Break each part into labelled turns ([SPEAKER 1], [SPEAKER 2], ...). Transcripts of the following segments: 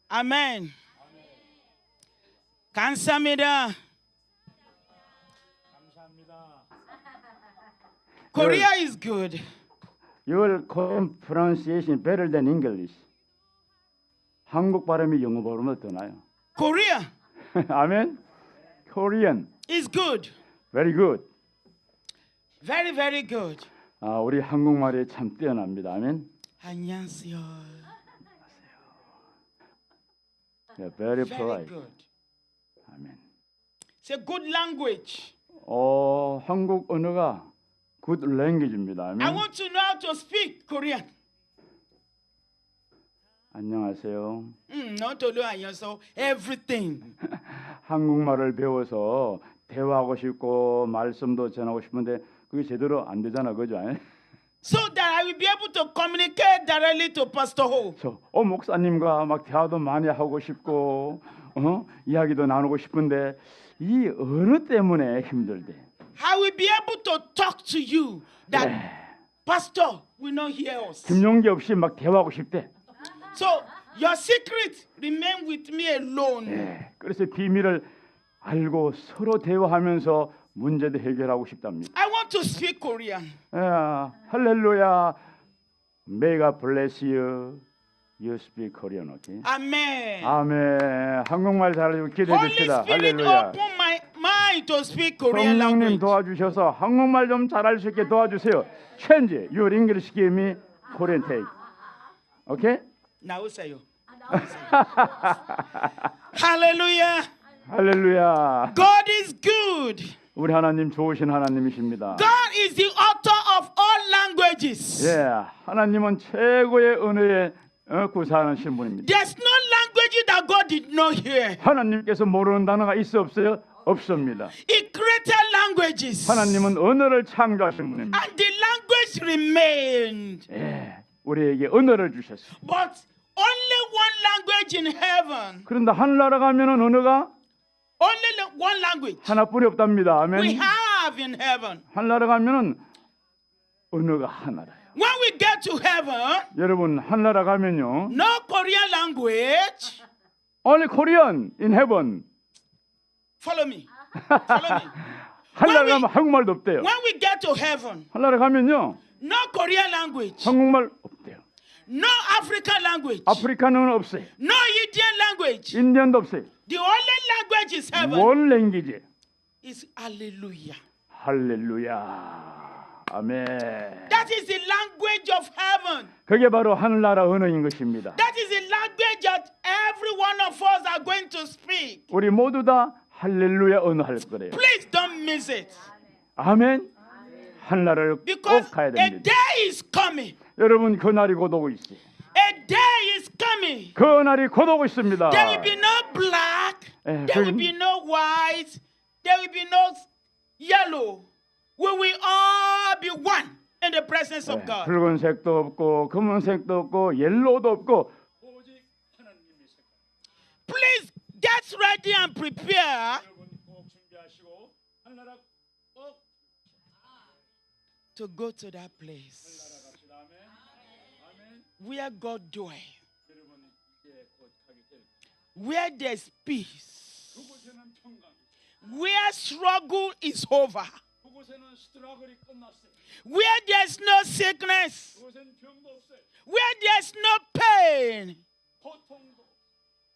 [SPEAKER 1] 아멘. 감사합니다. Korea is good.
[SPEAKER 2] Your Korean pronunciation better than English. 한국 발음이 영어 발음보다 더 나아요.
[SPEAKER 1] Korea
[SPEAKER 2] 아멘. Korean,
[SPEAKER 1] is good.
[SPEAKER 2] very good.
[SPEAKER 1] Very, very good.
[SPEAKER 2] 우리 한국말이 참 뛰어납니다. 아멘.
[SPEAKER 1] 안녕하세요.
[SPEAKER 2] Yeah, very
[SPEAKER 1] Very
[SPEAKER 2] polite.
[SPEAKER 1] good.
[SPEAKER 2] 아멘.
[SPEAKER 1] It's a good language.
[SPEAKER 2] 한국 언어가 good language입니다.
[SPEAKER 1] I
[SPEAKER 2] 아멘.
[SPEAKER 1] want to know how to speak Korean.
[SPEAKER 2] 안녕하세요.
[SPEAKER 1] Not to know yourself everything.
[SPEAKER 2] 한국말을 배워서 대화하고 싶고 말씀도 전하고 싶은데 그게 제대로 안 되잖아, 그죠?
[SPEAKER 1] So that I will be able to communicate directly to Pastor Ho.
[SPEAKER 2] 목사님과 막 대화도 많이 하고 싶고, 이야기도 나누고 싶은데 이 언어 때문에 힘들대.
[SPEAKER 1] I will be able to talk to you that Pastor will not hear us.
[SPEAKER 2] 김용기 없이 막 대화하고 싶대.
[SPEAKER 1] So your secret remain with me alone.
[SPEAKER 2] 그래서 비밀을 알고 서로 대화하면서 문제도 해결하고 싶답니다.
[SPEAKER 1] I want to speak Korean.
[SPEAKER 2] 할렐루야. May God bless you. You speak Korean, okay?
[SPEAKER 1] Amen.
[SPEAKER 2] 아멘. 한국말 잘하시고 기도해
[SPEAKER 1] Holy
[SPEAKER 2] 줍시다.
[SPEAKER 1] Spirit
[SPEAKER 2] 할렐루야.
[SPEAKER 1] open my mind to speak Korean
[SPEAKER 2] 성령님
[SPEAKER 1] language.
[SPEAKER 2] 도와주셔서 한국말 좀 잘할 수 있게 도와주세요. Change your English, give me Korean take. Okay?
[SPEAKER 1] 나오세요. Hallelujah.
[SPEAKER 2] 할렐루야.
[SPEAKER 1] God is good.
[SPEAKER 2] 우리 하나님 좋으신 하나님이십니다.
[SPEAKER 1] God is the author of all languages.
[SPEAKER 2] 하나님은 최고의 언어에 구사하는 분입니다.
[SPEAKER 1] There's no language that God did not hear.
[SPEAKER 2] 하나님께서 모르는 단어가 있어 없어요? 없습니다.
[SPEAKER 1] He created languages.
[SPEAKER 2] 하나님은 언어를 창조하신 분입니다.
[SPEAKER 1] And the language remained.
[SPEAKER 2] 우리에게 언어를 주셨어요.
[SPEAKER 1] But only one language in heaven.
[SPEAKER 2] 그런데 하늘나라 가면은 언어가
[SPEAKER 1] Only one language
[SPEAKER 2] 하나뿐이 없답니다.
[SPEAKER 1] we
[SPEAKER 2] 아멘.
[SPEAKER 1] have in heaven.
[SPEAKER 2] 하늘나라 가면은 언어가 하나라요.
[SPEAKER 1] When we get to heaven,
[SPEAKER 2] 여러분 하늘나라 가면요.
[SPEAKER 1] no Korean language.
[SPEAKER 2] Only Korean in heaven.
[SPEAKER 1] Follow me. Follow me.
[SPEAKER 2] 하늘나라 가면 한국말도 없대요.
[SPEAKER 1] When we get to heaven,
[SPEAKER 2] 하늘나라 가면요.
[SPEAKER 1] no Korean language.
[SPEAKER 2] 한국말 없대요.
[SPEAKER 1] No African language.
[SPEAKER 2] 아프리카는 없어요.
[SPEAKER 1] No Indian language.
[SPEAKER 2] 인디언도 없어요.
[SPEAKER 1] The only language is heaven.
[SPEAKER 2] 원 랭귀지.
[SPEAKER 1] Is hallelujah.
[SPEAKER 2] 할렐루야. 아멘.
[SPEAKER 1] That is the language of heaven.
[SPEAKER 2] 그게 바로 하늘나라 언어인 것입니다.
[SPEAKER 1] That is the language that every one of us are going to speak.
[SPEAKER 2] 우리 모두 다 할렐루야 언어 할 거래요.
[SPEAKER 1] Please don't miss it.
[SPEAKER 2] 아멘. 하늘나라를 꼭
[SPEAKER 1] Because
[SPEAKER 2] 가야
[SPEAKER 1] a
[SPEAKER 2] 됩니다.
[SPEAKER 1] day is coming.
[SPEAKER 2] 여러분 그 날이 곧 오고 있어요.
[SPEAKER 1] A day is coming.
[SPEAKER 2] 그 날이 곧 오고 있습니다.
[SPEAKER 1] There will be no black. There will be no white. There will be no yellow. We will all be one in the presence of God.
[SPEAKER 2] 붉은색도 없고 검은색도 없고 옐로우도 없고
[SPEAKER 1] Please get ready and prepare to go to that place where God dwells, where there's peace, where struggle is over, where there's no sickness, where there's no pain.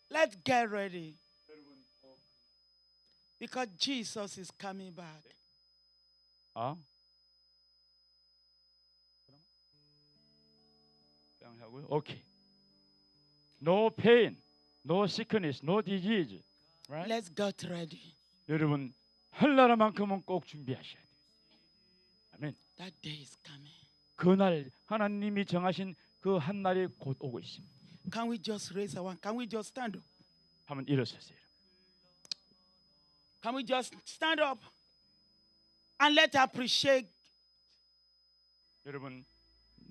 [SPEAKER 1] Let's get ready because Jesus is coming back.
[SPEAKER 2] Okay. No pain, no sickness, no disease. Right?
[SPEAKER 1] Let's get ready.
[SPEAKER 2] 여러분 한나라만큼은 꼭 준비하셔야 돼요. 아멘.
[SPEAKER 1] That day is coming.
[SPEAKER 2] 그날 하나님이 정하신 그 한 날이 곧 오고 있습니다.
[SPEAKER 1] Can we just raise our hand? Can we just stand up?
[SPEAKER 2] 한번 일어서세요.
[SPEAKER 1] Can we just stand up and let's appreciate?
[SPEAKER 2] 여러분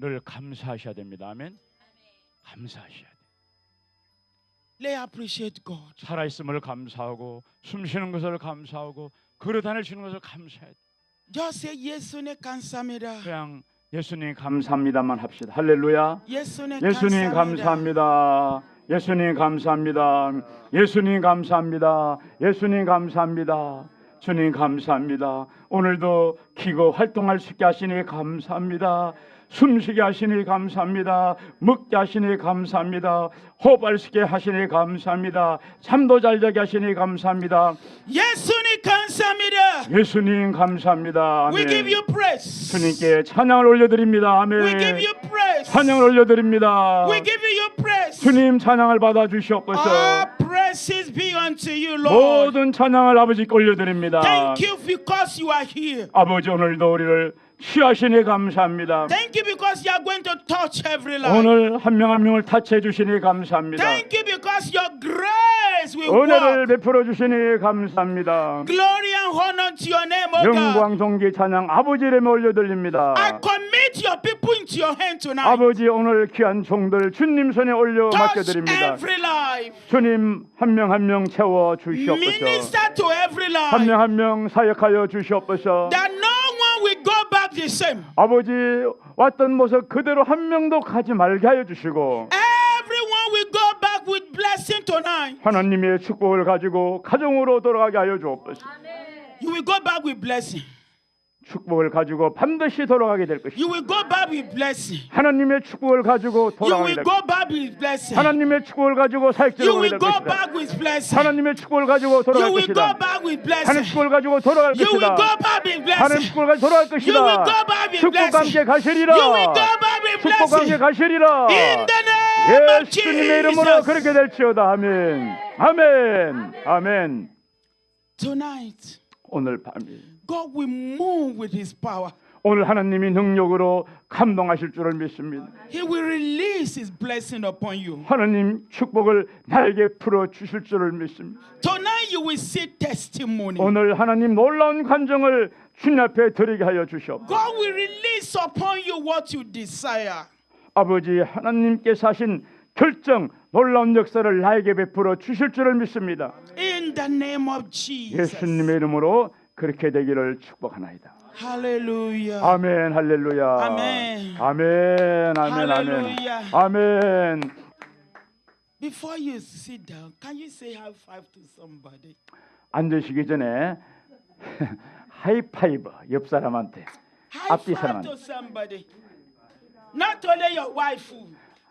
[SPEAKER 2] 늘 감사하셔야 됩니다. 아멘. 감사하셔야 돼요.
[SPEAKER 1] Let's appreciate God.
[SPEAKER 2] 살아있음을 감사하고 숨쉬는 것을 감사하고 걸어다닐 수 있는 것을 감사해야 돼요.
[SPEAKER 1] Just say 예수님 감사합니다.
[SPEAKER 2] 그냥 예수님 감사합니다만 합시다. 할렐루야.
[SPEAKER 1] 예수님
[SPEAKER 2] 예수님 감사합니다. 예수님 감사합니다. 예수님 감사합니다. 예수님 감사합니다. 주님 감사합니다. 오늘도 기거 활동할 수 있게 하시니 감사합니다. 숨쉬게 하시니 감사합니다. 먹게 하시니 감사합니다. 호흡할 수 있게 하시니 감사합니다. 잠도 잘 자게 하시니 감사합니다.
[SPEAKER 1] 예수님 감사합니다.
[SPEAKER 2] 예수님 감사합니다.
[SPEAKER 1] We
[SPEAKER 2] 아멘.
[SPEAKER 1] give you praise.
[SPEAKER 2] 주님께 찬양을 올려드립니다. 아멘.
[SPEAKER 1] We give you praise.
[SPEAKER 2] 찬양을 올려드립니다.
[SPEAKER 1] We give you praise.
[SPEAKER 2] 주님 찬양을 받아 주시옵소서.
[SPEAKER 1] All praises be unto you, Lord.
[SPEAKER 2] 모든 찬양을 아버지께 올려드립니다.
[SPEAKER 1] Thank you because you are here.
[SPEAKER 2] 아버지 오늘도 우리를 취하시니 감사합니다.
[SPEAKER 1] Thank you because you are going to touch every life.
[SPEAKER 2] 오늘 한 명 한 명을 타치해 주시니 감사합니다.
[SPEAKER 1] Thank you because your grace will
[SPEAKER 2] 은혜를
[SPEAKER 1] work.
[SPEAKER 2] 베풀어 주시니 감사합니다.
[SPEAKER 1] Glory and honor to your name, O God.
[SPEAKER 2] 영광 존귀 찬양 아버지 이름에 올려드립니다.
[SPEAKER 1] I commit your people into your hand tonight.
[SPEAKER 2] 아버지 오늘 귀한 종들 주님 손에 올려
[SPEAKER 1] Touch
[SPEAKER 2] 맡겨드립니다.
[SPEAKER 1] every life.
[SPEAKER 2] 주님 한 명 한 명 채워 주시옵소서.
[SPEAKER 1] Minister to every
[SPEAKER 2] 한
[SPEAKER 1] life.
[SPEAKER 2] 명 한 명 사역하여 주시옵소서.
[SPEAKER 1] That no one will go back the same.
[SPEAKER 2] 아버지 왔던 모습 그대로 한 명도 가지 말게 하여 주시고
[SPEAKER 1] Everyone will go back with blessing tonight.
[SPEAKER 2] 하나님의 축복을 가지고 가정으로 돌아가게 하여 주옵소서.
[SPEAKER 1] You will go back with blessing.
[SPEAKER 2] 축복을 가지고 반드시 돌아가게 될 것이다.
[SPEAKER 1] You will go back with blessing.
[SPEAKER 2] 하나님의 축복을 가지고
[SPEAKER 1] You
[SPEAKER 2] 돌아가게
[SPEAKER 1] will
[SPEAKER 2] 될
[SPEAKER 1] go
[SPEAKER 2] 것이다.
[SPEAKER 1] back with blessing.
[SPEAKER 2] 하나님의 축복을 가지고
[SPEAKER 1] You
[SPEAKER 2] 사역지로 가게
[SPEAKER 1] will
[SPEAKER 2] 될
[SPEAKER 1] go
[SPEAKER 2] 것이다.
[SPEAKER 1] back with blessing.
[SPEAKER 2] 하나님의 축복을 가지고
[SPEAKER 1] You
[SPEAKER 2] 돌아갈
[SPEAKER 1] will go
[SPEAKER 2] 것이다.
[SPEAKER 1] back with
[SPEAKER 2] 하나님
[SPEAKER 1] blessing.
[SPEAKER 2] 축복을 가지고 돌아갈
[SPEAKER 1] You will
[SPEAKER 2] 것이다.
[SPEAKER 1] go back with
[SPEAKER 2] 하나님
[SPEAKER 1] blessing.
[SPEAKER 2] 축복을 가지고 돌아갈
[SPEAKER 1] You will
[SPEAKER 2] 것이다.
[SPEAKER 1] go back with
[SPEAKER 2] 축복과 함께
[SPEAKER 1] blessing.
[SPEAKER 2] 가시리라.
[SPEAKER 1] You will go back with
[SPEAKER 2] 축복과 함께
[SPEAKER 1] blessing.
[SPEAKER 2] 가시리라.
[SPEAKER 1] In the name of
[SPEAKER 2] 예수님의 이름으로 그렇게
[SPEAKER 1] Jesus.
[SPEAKER 2] 될지어다. 아멘. 아멘. 아멘.
[SPEAKER 1] Tonight,
[SPEAKER 2] 오늘 밤이
[SPEAKER 1] God will move with His power.
[SPEAKER 2] 오늘 하나님이 능력으로 감동하실 줄을 믿습니다.
[SPEAKER 1] He will release His blessing upon you.
[SPEAKER 2] 하나님 축복을 나에게 풀어 주실 줄을 믿습니다.
[SPEAKER 1] Tonight, you will see testimony.
[SPEAKER 2] 오늘 하나님 놀라운 감정을 주님 앞에 드리게 하여 주시옵소서.
[SPEAKER 1] God will release upon you what you desire.
[SPEAKER 2] 아버지 하나님께서 하신 결정 놀라운 역사를 나에게 베풀어 주실 줄을 믿습니다.
[SPEAKER 1] In the name of Jesus.
[SPEAKER 2] 예수님의 이름으로 그렇게 되기를 축복하나이다.
[SPEAKER 1] Hallelujah.
[SPEAKER 2] 아멘 할렐루야.
[SPEAKER 1] 아멘.
[SPEAKER 2] 아멘 아멘 아멘.
[SPEAKER 1] 할렐루야.
[SPEAKER 2] 아멘.
[SPEAKER 1] Before you sit down, can you say high five to somebody?
[SPEAKER 2] 앉으시기 전에 하이파이브 옆 사람한테
[SPEAKER 1] High
[SPEAKER 2] 앞뒤
[SPEAKER 1] five
[SPEAKER 2] 사람한테
[SPEAKER 1] to somebody. Not only your wife.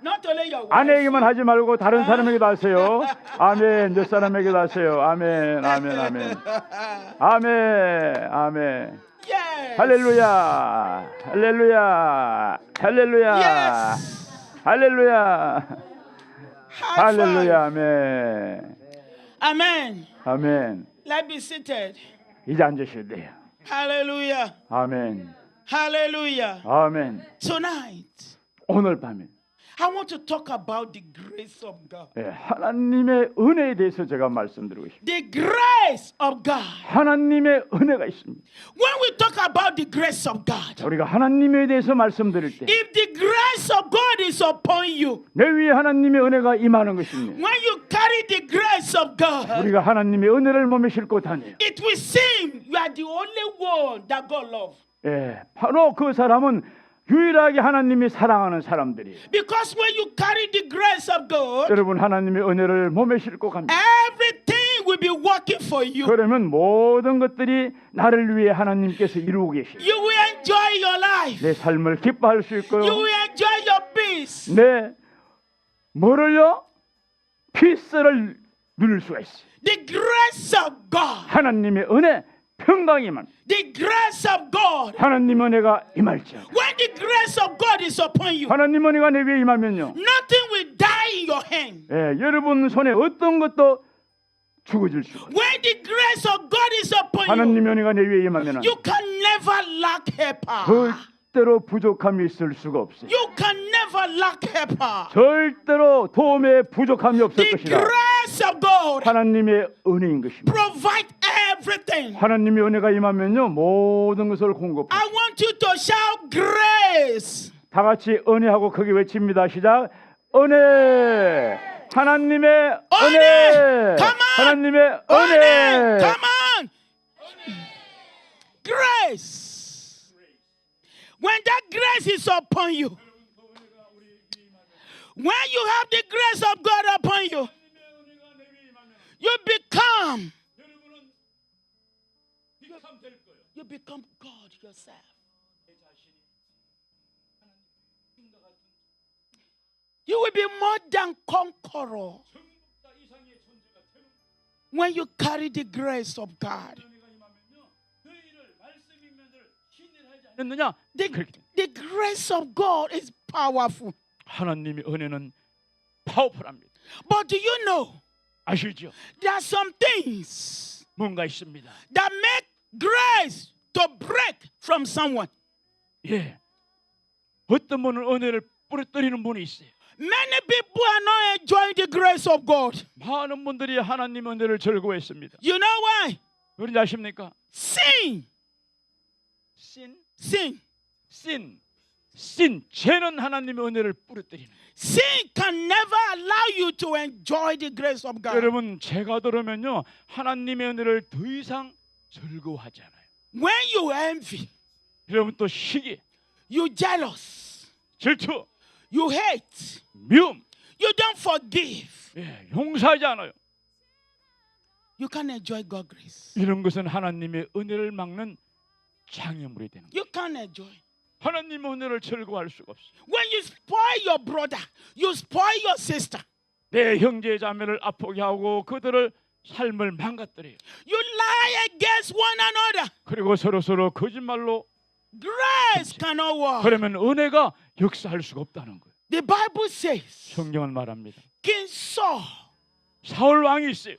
[SPEAKER 1] Not only your wife.
[SPEAKER 2] 아내에게만 하지 말고 다른 사람에게도 하세요. 아멘. 옆 사람에게도 하세요. 아멘 아멘 아멘 아멘 아멘.
[SPEAKER 1] Yes.
[SPEAKER 2] 할렐루야 할렐루야 할렐루야
[SPEAKER 1] Yes.
[SPEAKER 2] 할렐루야
[SPEAKER 1] High
[SPEAKER 2] 할렐루야
[SPEAKER 1] five.
[SPEAKER 2] 아멘
[SPEAKER 1] Amen.
[SPEAKER 2] 아멘.
[SPEAKER 1] Let's be seated.
[SPEAKER 2] 이제 앉으셔도 돼요.
[SPEAKER 1] Hallelujah.
[SPEAKER 2] 아멘
[SPEAKER 1] Hallelujah.
[SPEAKER 2] 아멘.
[SPEAKER 1] Tonight,
[SPEAKER 2] 오늘 밤에
[SPEAKER 1] I want to talk about the grace of God.
[SPEAKER 2] 하나님의 은혜에 대해서 제가 말씀드리고 싶습니다.
[SPEAKER 1] The grace of God.
[SPEAKER 2] 하나님의 은혜가 있습니다.
[SPEAKER 1] When we talk about the grace of God,
[SPEAKER 2] 우리가 하나님에 대해서 말씀드릴 때 내
[SPEAKER 1] if the grace of God is upon you,
[SPEAKER 2] 위에 하나님의 은혜가 임하는 것입니다.
[SPEAKER 1] when you carry the grace of God,
[SPEAKER 2] 우리가 하나님의 은혜를 몸에 싣고 다녀요.
[SPEAKER 1] it will seem you are the only one that God loves.
[SPEAKER 2] 바로 그 사람은 유일하게 하나님이 사랑하는 사람들이에요.
[SPEAKER 1] Because when you carry the grace of God,
[SPEAKER 2] 여러분 하나님의 은혜를 몸에 싣고 갑니다.
[SPEAKER 1] everything will be working for you.
[SPEAKER 2] 그러면 모든 것들이 나를 위해 하나님께서 이루고 계십니다.
[SPEAKER 1] You will enjoy your life.
[SPEAKER 2] 내 삶을 기뻐할 수 있고요.
[SPEAKER 1] You will enjoy your peace.
[SPEAKER 2] 내 뭐를요? 피스를 누릴 수가 있어요.
[SPEAKER 1] The grace of God.
[SPEAKER 2] 하나님의 은혜, 평강이만
[SPEAKER 1] The grace of God.
[SPEAKER 2] 하나님 은혜가 임할지어다.
[SPEAKER 1] When the grace of God is upon you,
[SPEAKER 2] 하나님 은혜가 내 위에 임하면요.
[SPEAKER 1] nothing will die in your hand.
[SPEAKER 2] 여러분 손에 어떤 것도 죽어질 수가 없어요.
[SPEAKER 1] When the grace of God is upon you,
[SPEAKER 2] 하나님 은혜가 내 위에 임하면
[SPEAKER 1] you can never lack helper.
[SPEAKER 2] 절대로 부족함이 있을 수가 없어요.
[SPEAKER 1] You can never lack helper.
[SPEAKER 2] 절대로 도움의 부족함이 없을
[SPEAKER 1] The
[SPEAKER 2] 것이다.
[SPEAKER 1] grace of God
[SPEAKER 2] 하나님의 은혜인 것입니다.
[SPEAKER 1] provide everything.
[SPEAKER 2] 하나님의 은혜가 임하면요 모든 것을 공급해요.
[SPEAKER 1] I want you to shout grace.
[SPEAKER 2] 다 같이 은혜하고 크게 외칩니다. 시작. 은혜. 하나님의 은혜.
[SPEAKER 1] Come on.
[SPEAKER 2] 하나님의
[SPEAKER 1] Honor.
[SPEAKER 2] 은혜.
[SPEAKER 1] Come on. Grace. When that grace is upon you, When you have the grace of God upon you, you become God yourself. You will be more than conqueror when you carry the grace of God. The grace of God is powerful.
[SPEAKER 2] 하나님의 은혜는 파워풀합니다.
[SPEAKER 1] But do you know
[SPEAKER 2] 아시죠?
[SPEAKER 1] there are some things
[SPEAKER 2] 뭔가 있습니다.
[SPEAKER 1] that make grace to break from someone?
[SPEAKER 2] 예, 어떤 분은 은혜를 부러뜨리는 분이 있어요.
[SPEAKER 1] Many people are not enjoying the grace of God.
[SPEAKER 2] 많은 분들이 하나님의 은혜를 즐거워했습니다.
[SPEAKER 1] You know why?
[SPEAKER 2] 그런지 아십니까?
[SPEAKER 1] Sin.
[SPEAKER 2] 죄는 하나님의 은혜를 부러뜨리는.
[SPEAKER 1] Sin can never allow you to enjoy the grace of God.
[SPEAKER 2] 여러분, 죄가 들어오면요, 하나님의 은혜를 더 이상 즐거워하지 않아요.
[SPEAKER 1] When you envy,
[SPEAKER 2] 여러분, 또 시기,
[SPEAKER 1] you jealous,
[SPEAKER 2] 질투,
[SPEAKER 1] you hate,
[SPEAKER 2] 미움,
[SPEAKER 1] you don't forgive,
[SPEAKER 2] 예, 용서하지 않아요.
[SPEAKER 1] you can't enjoy God's grace.
[SPEAKER 2] 이런 것은 하나님의 은혜를 막는 장애물이 되는 거예요.
[SPEAKER 1] You can't enjoy.
[SPEAKER 2] 하나님의 은혜를 즐거워할 수가 없어요.
[SPEAKER 1] When you spoil your brother, you spoil your sister.
[SPEAKER 2] 내 형제 자매를 아프게 하고 그들을 삶을 망가뜨려요.
[SPEAKER 1] You lie against one another.
[SPEAKER 2] 그리고 서로 거짓말로
[SPEAKER 1] Grace cannot work.
[SPEAKER 2] 그러면 은혜가 역사할 수가 없다는 거예요.
[SPEAKER 1] The Bible says
[SPEAKER 2] 성경은 말합니다.
[SPEAKER 1] King Saul
[SPEAKER 2] 사울 왕이 있어요.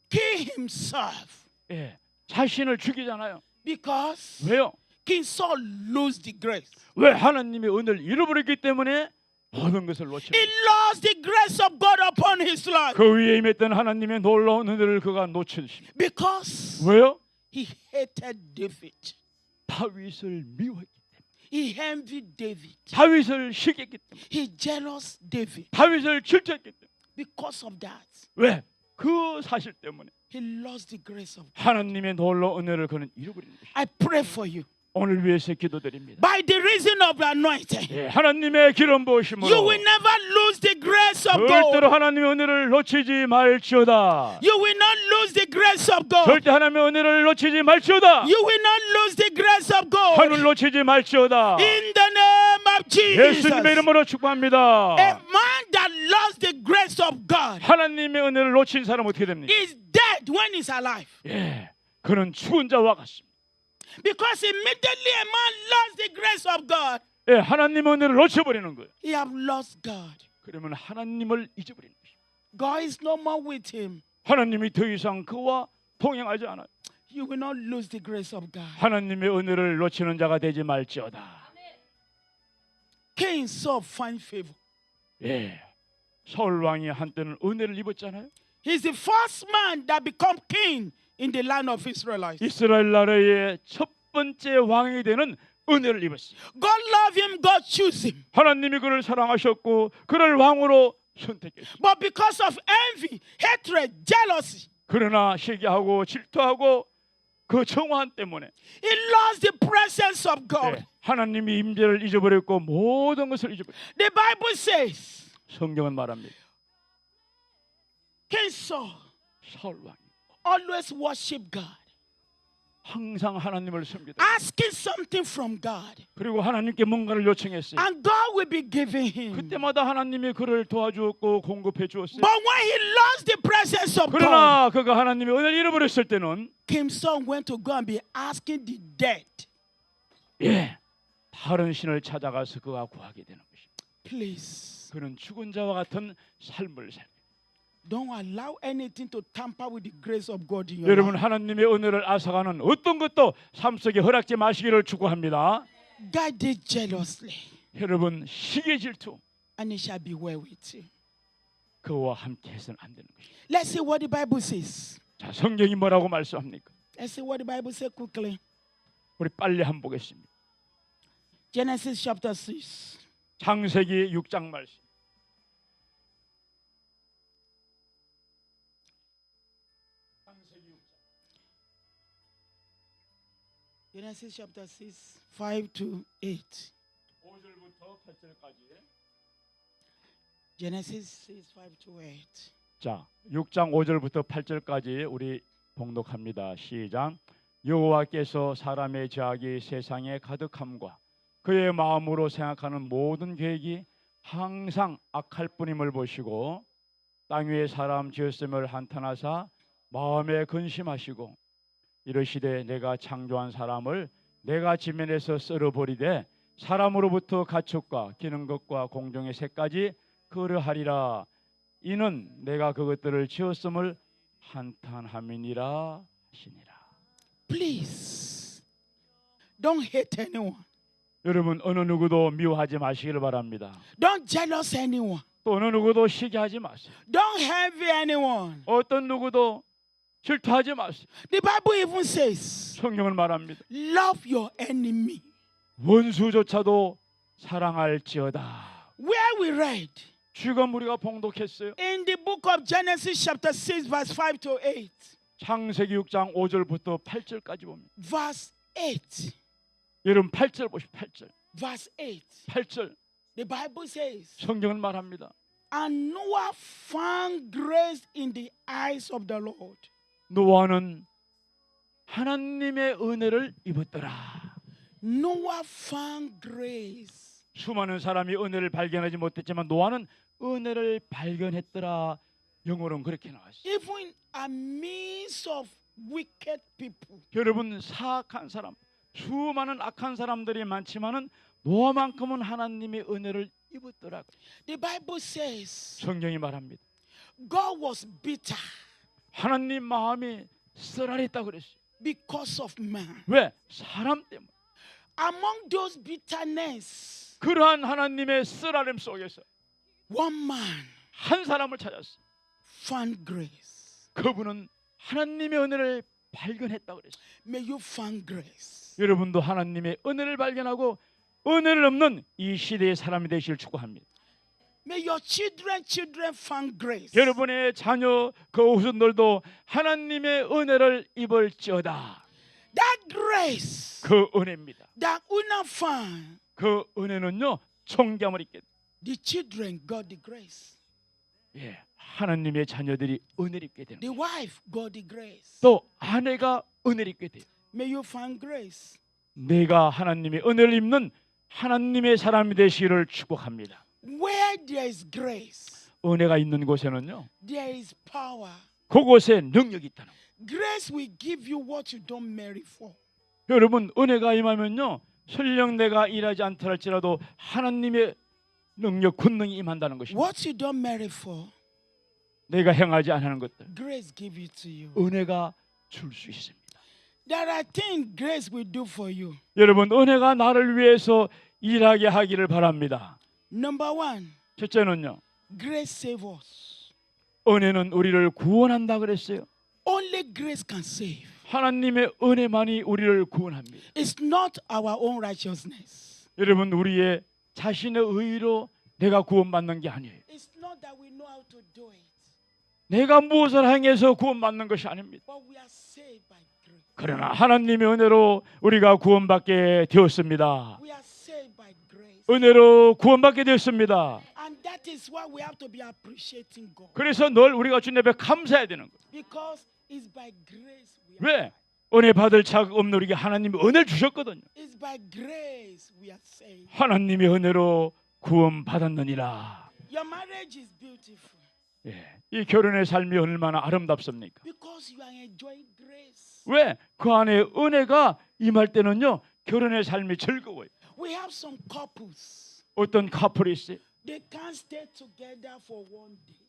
[SPEAKER 1] killed himself
[SPEAKER 2] 예, 자신을 죽이잖아요.
[SPEAKER 1] because
[SPEAKER 2] 왜요?
[SPEAKER 1] King Saul lost the grace.
[SPEAKER 2] 왜? 하나님의 은혜를 잃어버렸기 때문에 모든 것을 놓쳐.
[SPEAKER 1] He lost the grace of God upon his life.
[SPEAKER 2] 그 위에 임했던 하나님의 놀라운 은혜를 그가 놓쳤습니다.
[SPEAKER 1] Because
[SPEAKER 2] 왜요?
[SPEAKER 1] he hated David.
[SPEAKER 2] 다윗을 미워했기 때문에.
[SPEAKER 1] He envied David.
[SPEAKER 2] 다윗을 시기했기 때문에.
[SPEAKER 1] He jealous David.
[SPEAKER 2] 다윗을 질투했기 때문에.
[SPEAKER 1] Because of that,
[SPEAKER 2] 왜? 그 사실 때문에
[SPEAKER 1] he lost the grace of God.
[SPEAKER 2] 하나님의 놀라운 은혜를 그는 잃어버린 것입니다.
[SPEAKER 1] I pray for you.
[SPEAKER 2] 오늘 위해서 기도드립니다.
[SPEAKER 1] By the reason of the anointing,
[SPEAKER 2] 예, 하나님의 기름 부으심으로
[SPEAKER 1] you will never lose the grace of
[SPEAKER 2] 절대로
[SPEAKER 1] God.
[SPEAKER 2] 하나님의 은혜를 놓치지 말지어다.
[SPEAKER 1] You will not lose the grace of God.
[SPEAKER 2] 절대 하나님의 은혜를 놓치지 말지어다.
[SPEAKER 1] You will not lose the grace of God.
[SPEAKER 2] 하늘 놓치지 말지어다.
[SPEAKER 1] In the name of Jesus.
[SPEAKER 2] 예수님의 이름으로 축복합니다.
[SPEAKER 1] A man that lost the grace of God
[SPEAKER 2] 하나님의 은혜를 놓친 사람 어떻게 됩니까?
[SPEAKER 1] is dead when he's alive.
[SPEAKER 2] 예, 그는 죽은 자와 같습니다.
[SPEAKER 1] Because immediately a man lost the grace of God,
[SPEAKER 2] 예, 하나님의 은혜를 놓쳐버리는 거예요.
[SPEAKER 1] he have lost God.
[SPEAKER 2] 그러면 하나님을 잊어버리는 것입니다.
[SPEAKER 1] God is no more with him.
[SPEAKER 2] 하나님이 더 이상 그와 동행하지 않아요.
[SPEAKER 1] You will not lose the grace of God.
[SPEAKER 2] 하나님의 은혜를 놓치는 자가 되지 말지어다.
[SPEAKER 1] King Saul find favor.
[SPEAKER 2] 예, 사울 왕이 한때는 은혜를 입었잖아요.
[SPEAKER 1] He's the first man that become king in the land of Israelites.
[SPEAKER 2] 이스라엘 나라의 첫 번째 왕이 되는 은혜를 입었어요.
[SPEAKER 1] God love him, God choose him.
[SPEAKER 2] 하나님이 그를 사랑하셨고 그를 왕으로 선택했어요.
[SPEAKER 1] But because of envy, hatred, jealousy,
[SPEAKER 2] 그러나 시기하고 질투하고 그 정황 때문에
[SPEAKER 1] he lost the presence of God.
[SPEAKER 2] 예, 하나님이 임재를 잊어버렸고 모든 것을 잊어버렸어요.
[SPEAKER 1] The Bible says,
[SPEAKER 2] 성경은 말합니다.
[SPEAKER 1] King Saul
[SPEAKER 2] 사울 왕이
[SPEAKER 1] always worship God,
[SPEAKER 2] 항상 하나님을 섬기다.
[SPEAKER 1] asking something from God,
[SPEAKER 2] 그리고 하나님께 뭔가를 요청했어요.
[SPEAKER 1] and God will be giving him.
[SPEAKER 2] 그때마다 하나님이 그를 도와주었고 공급해 주었어요.
[SPEAKER 1] But when he lost the presence of God,
[SPEAKER 2] 그러나 그가 하나님의 은혜를 잃어버렸을 때는
[SPEAKER 1] King Saul went to go and be asking the dead,
[SPEAKER 2] 예, 다른 신을 찾아가서 그가 구하게 되는 것입니다.
[SPEAKER 1] please
[SPEAKER 2] 그는 죽은 자와 같은 삶을 살게.
[SPEAKER 1] don't allow anything to tamper with the grace of God in your
[SPEAKER 2] 여러분,
[SPEAKER 1] life.
[SPEAKER 2] 하나님의 은혜를 앗아가는 어떤 것도 삶 속에 허락지 마시기를 축복합니다.
[SPEAKER 1] Guide it jealously,
[SPEAKER 2] 여러분, 시기 질투
[SPEAKER 1] and it shall be well with you.
[SPEAKER 2] 그와 함께 해서는 안 되는 것입니다.
[SPEAKER 1] Let's see what the Bible says.
[SPEAKER 2] 자, 성경이 뭐라고 말씀합니까?
[SPEAKER 1] Let's see what the Bible says quickly.
[SPEAKER 2] 우리 빨리 한번 보겠습니다.
[SPEAKER 1] Genesis chapter 6.
[SPEAKER 2] 창세기 6장 말씀.
[SPEAKER 1] Genesis chapter 6, 5 to 8.
[SPEAKER 2] 5절부터 8절까지.
[SPEAKER 1] Genesis 6:5-8.
[SPEAKER 2] 자, 6장 5절부터 8절까지 우리 봉독합니다. 시작. 여호와께서 사람의 죄악이 세상에 가득함과 그의 마음으로 생각하는 모든 계획이 항상 악할 뿐임을 보시고 땅 위에 사람 지었음을 한탄하사 마음에 근심하시고 이르시되 내가 창조한 사람을 내가 지면에서 썰어버리되 사람으로부터 가축과 기는 것과 공중의 새까지 그러하리라. 이는 내가 그것들을 지었음을 한탄함이니라 하시니라.
[SPEAKER 1] Please don't hate anyone.
[SPEAKER 2] 여러분 어느 누구도 미워하지 마시기를 바랍니다.
[SPEAKER 1] Don't jealous anyone.
[SPEAKER 2] 또 어느 누구도 시기하지 마세요.
[SPEAKER 1] Don't envy anyone.
[SPEAKER 2] 어떤 누구도 질투하지 마세요.
[SPEAKER 1] The Bible even says,
[SPEAKER 2] 성경은 말합니다.
[SPEAKER 1] love your enemy.
[SPEAKER 2] 원수조차도 사랑할지어다.
[SPEAKER 1] Where we read
[SPEAKER 2] 지금 우리가 봉독했어요.
[SPEAKER 1] in the book of Genesis chapter 6 verse 5-8.
[SPEAKER 2] 창세기 6장 5절부터 8절까지 봅니다.
[SPEAKER 1] Verse 8.
[SPEAKER 2] 여러분 8절 보십시오. 8절.
[SPEAKER 1] Verse 8.
[SPEAKER 2] 8절.
[SPEAKER 1] The Bible says,
[SPEAKER 2] 성경은 말합니다.
[SPEAKER 1] and Noah found grace in the eyes of the Lord.
[SPEAKER 2] 노아는 하나님의 은혜를 입었더라.
[SPEAKER 1] Noah found grace.
[SPEAKER 2] 수많은 사람이 은혜를 발견하지 못했지만 노아는 은혜를 발견했더라. 영어로는 그렇게 나왔어요.
[SPEAKER 1] Even amidst of wicked people.
[SPEAKER 2] 여러분 사악한 사람, 수많은 악한 사람들이 많지만은 노아만큼은 하나님의 은혜를 입었더라.
[SPEAKER 1] The Bible says
[SPEAKER 2] 성경이 말합니다.
[SPEAKER 1] God was bitter
[SPEAKER 2] 하나님 마음이 쓰라렸다 그랬어요.
[SPEAKER 1] because of man.
[SPEAKER 2] 왜? 사람 때문에.
[SPEAKER 1] Among those bitterness,
[SPEAKER 2] 그러한 하나님의 쓰라림 속에서
[SPEAKER 1] one man
[SPEAKER 2] 한 사람을 찾았어요.
[SPEAKER 1] found grace.
[SPEAKER 2] 그분은 하나님의 은혜를 발견했다 그랬어요.
[SPEAKER 1] May you find grace.
[SPEAKER 2] 여러분도 하나님의 은혜를 발견하고 은혜를 없는 이 시대의 사람이 되시길 축복합니다.
[SPEAKER 1] May your children find grace.
[SPEAKER 2] 여러분의 자녀 그 후손들도 하나님의 은혜를 입을지어다.
[SPEAKER 1] That grace
[SPEAKER 2] 그 은혜입니다.
[SPEAKER 1] that Una found,
[SPEAKER 2] 그 은혜는요 총감을 있게.
[SPEAKER 1] the children got the grace.
[SPEAKER 2] 예, 하나님의 자녀들이 은혜를 입게 되는.
[SPEAKER 1] The wife got the grace.
[SPEAKER 2] 또 아내가 은혜를 입게 돼요.
[SPEAKER 1] May you find grace.
[SPEAKER 2] 내가 하나님의 은혜를 입는 하나님의 사람이 되시기를 축복합니다.
[SPEAKER 1] Where there is grace,
[SPEAKER 2] 은혜가 있는 곳에는요
[SPEAKER 1] there is power.
[SPEAKER 2] 그곳에 능력이 있다는 거예요.
[SPEAKER 1] Grace will give you what you don't merit for.
[SPEAKER 2] 여러분 은혜가 임하면요 설령 내가 일하지 않다 할지라도 하나님의 능력 권능이 임한다는 것입니다.
[SPEAKER 1] What you don't merit for,
[SPEAKER 2] 내가 행하지 않는 것들
[SPEAKER 1] grace give it to you.
[SPEAKER 2] 은혜가 줄 수 있습니다.
[SPEAKER 1] There are things grace will do for you.
[SPEAKER 2] 여러분 은혜가 나를 위해서 일하게 하기를 바랍니다.
[SPEAKER 1] Number one,
[SPEAKER 2] 첫째는요
[SPEAKER 1] grace save us.
[SPEAKER 2] 은혜는 우리를 구원한다 그랬어요.
[SPEAKER 1] Only grace can save.
[SPEAKER 2] 하나님의 은혜만이 우리를 구원합니다.
[SPEAKER 1] It's not our own righteousness.
[SPEAKER 2] 여러분 우리의 자신의 의로 내가 구원받는 게 아니에요.
[SPEAKER 1] It's not that we know how to do it,
[SPEAKER 2] 내가 무엇을 행해서 구원받는 것이 아닙니다.
[SPEAKER 1] but we are saved by grace.
[SPEAKER 2] 그러나 하나님의 은혜로 우리가 구원받게 되었습니다.
[SPEAKER 1] We are saved by grace.
[SPEAKER 2] 은혜로 구원받게 되었습니다.
[SPEAKER 1] And that is why we have to be appreciating God.
[SPEAKER 2] 그래서 늘 우리가 주님 앞에 감사해야 되는 거예요.
[SPEAKER 1] Because it's by grace we are.
[SPEAKER 2] 왜? 은혜 받을 자격 없는 우리에게 하나님이 은혜를 주셨거든요.
[SPEAKER 1] It's by grace we are saved.
[SPEAKER 2] 하나님의 은혜로 구원받았느니라.
[SPEAKER 1] Your marriage is beautiful
[SPEAKER 2] 예, 이 결혼의 삶이 얼마나 아름답습니까?
[SPEAKER 1] because you are enjoying grace.
[SPEAKER 2] 왜? 그 안에 은혜가 임할 때는요 결혼의 삶이 즐거워요.
[SPEAKER 1] We have some couples.
[SPEAKER 2] 어떤 커플이 있어요.
[SPEAKER 1] They can't stay together for one day.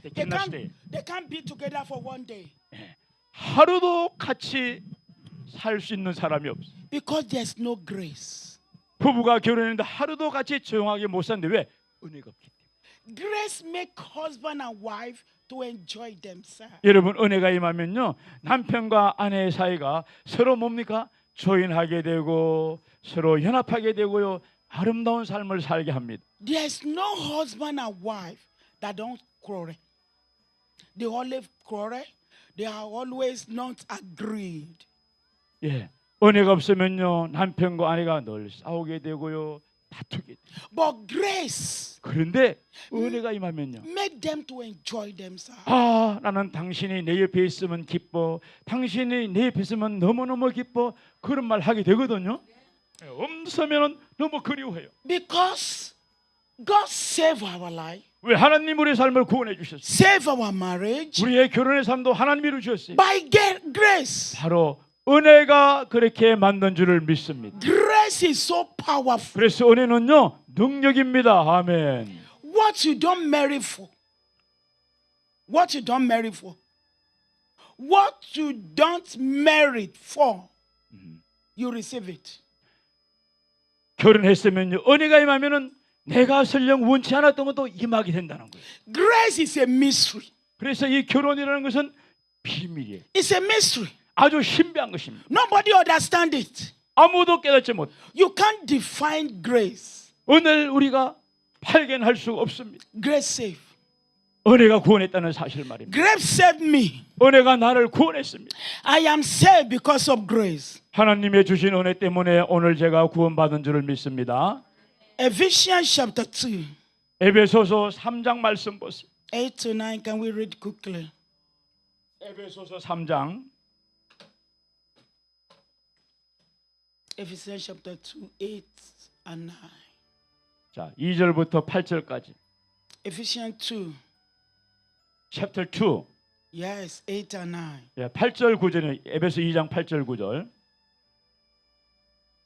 [SPEAKER 1] They can't be together for one day
[SPEAKER 2] 하루도 같이 살 수 있는 사람이 없어요.
[SPEAKER 1] because there's no grace.
[SPEAKER 2] 부부가 결혼했는데 하루도 같이 조용하게 못 사는데 왜? 은혜가 없기 때문에.
[SPEAKER 1] Grace make husband and wife to enjoy themselves.
[SPEAKER 2] 여러분 은혜가 임하면요 남편과 아내의 사이가 서로 뭡니까? 조인하게 되고 서로 연합하게 되고요 아름다운 삶을 살게 합니다.
[SPEAKER 1] There's no husband and wife that don't quarrel. They always quarrel. They are always not agreed.
[SPEAKER 2] 예, 은혜가 없으면요 남편과 아내가 늘 싸우게 되고요 다투게 돼.
[SPEAKER 1] But grace
[SPEAKER 2] 그런데 은혜가 임하면요.
[SPEAKER 1] make them to enjoy themselves.
[SPEAKER 2] 아, 나는 당신이 내 옆에 있으면 기뻐. 당신이 내 옆에 있으면 너무너무 기뻐. 그런 말 하게 되거든요. 없으면 너무 그리워해요.
[SPEAKER 1] Because God save our life,
[SPEAKER 2] 왜? 하나님 우리의 삶을 구원해 주셨어요.
[SPEAKER 1] save our marriage
[SPEAKER 2] 우리의 결혼의 삶도 하나님이 이루셨어요.
[SPEAKER 1] by grace.
[SPEAKER 2] 바로 은혜가 그렇게 만든 줄을 믿습니다.
[SPEAKER 1] Grace is so powerful.
[SPEAKER 2] 그래서 은혜는요 능력입니다. 아멘.
[SPEAKER 1] What you don't marry for, what you don't marry for, what you don't merit for, you receive it.
[SPEAKER 2] 결혼했으면요 은혜가 임하면은 내가 설령 원치 않았던 것도 임하게 된다는 거예요.
[SPEAKER 1] Grace is a mystery.
[SPEAKER 2] 그래서 이 결혼이라는 것은 비밀이에요.
[SPEAKER 1] It's a mystery.
[SPEAKER 2] 아주 신비한 것입니다.
[SPEAKER 1] Nobody understands it.
[SPEAKER 2] 아무도 깨닫지 못.
[SPEAKER 1] You can't define grace.
[SPEAKER 2] 은혜를 우리가 발견할 수가 없습니다.
[SPEAKER 1] Grace save.
[SPEAKER 2] 은혜가 구원했다는 사실 말입니다.
[SPEAKER 1] Grace saved me.
[SPEAKER 2] 은혜가 나를 구원했습니다.
[SPEAKER 1] I am saved because of grace.
[SPEAKER 2] 하나님의 주신 은혜 때문에 오늘 제가 구원받은 줄을 믿습니다.
[SPEAKER 1] Ephesians chapter 2,
[SPEAKER 2] 에베소서 3장 말씀 보세요.
[SPEAKER 1] 8 to 9. Can we read quickly?
[SPEAKER 2] 에베소서 3장
[SPEAKER 1] Ephesians chapter 2, 8 and 9.
[SPEAKER 2] 자, 2절부터 8절까지.
[SPEAKER 1] Ephesians 2,
[SPEAKER 2] chapter 2.
[SPEAKER 1] yes, 8 and 9.
[SPEAKER 2] 예, 8절 9절에 에베소 2장 8절 9절.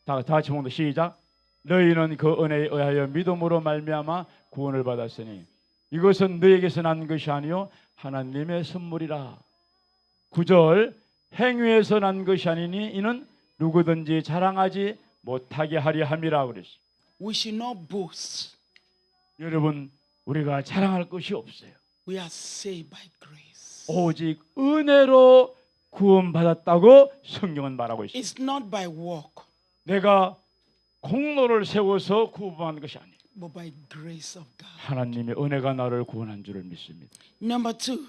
[SPEAKER 2] 다 같이 보면 시작. 너희는 그 은혜에 의하여 믿음으로 말미암아 구원을 받았으니 이것은 너희에게서 난 것이 아니요 하나님의 선물이라. 9절 행위에서 난 것이 아니니 이는 누구든지 자랑하지 못하게 하려 함이라 그랬어요.
[SPEAKER 1] We should not boast.
[SPEAKER 2] 여러분 우리가 자랑할 것이 없어요.
[SPEAKER 1] We are saved by grace.
[SPEAKER 2] 오직 은혜로 구원받았다고 성경은 말하고 있습니다.
[SPEAKER 1] It's not by work,
[SPEAKER 2] 내가 공로를 세워서 구원받는 것이 아니에요.
[SPEAKER 1] but by grace of God.
[SPEAKER 2] 하나님의 은혜가 나를 구원한 줄을 믿습니다.
[SPEAKER 1] Number 2,